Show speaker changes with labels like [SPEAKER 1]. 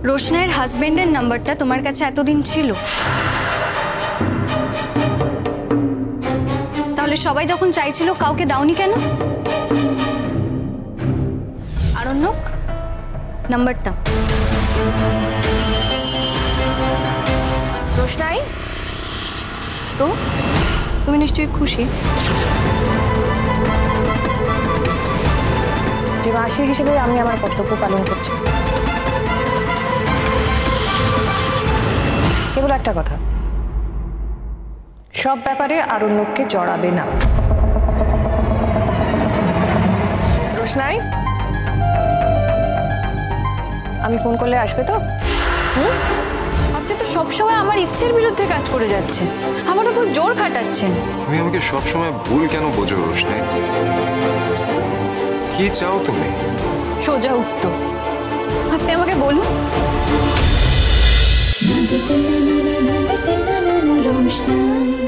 [SPEAKER 1] রোশনাইয়ের হাজবেন্ডের নাম্বারটা তোমার কাছে এতদিন ছিল, তাহলে সবাই যখন চাইছিল কাউকে দাওনি কেন? আরণ্যক, নাম্বারটা। রোশনাই, তো তুমি নিশ্চয়ই খুশি।
[SPEAKER 2] মাসি হিসেবে আমি আমার কর্তব্য পালন করছি। কেবল একটা কথা, সব ব্যাপারে আরণ্যককে জড়াবে না। রোশনাই, আমি ফোন করলে আসবে তো?
[SPEAKER 3] আপনি তো সবসময় আমার ইচ্ছের বিরুদ্ধে কাজ করে যাচ্ছেন, আমার উপর জোর খাটাচ্ছেন।
[SPEAKER 4] তুমি আমাকে সবসময় ভুল কেন বোঝো রোশনাই? কি চাও তুমি?
[SPEAKER 3] সোজা উত্তর আপনি আমাকে বলুন।
[SPEAKER 5] রোশনাই।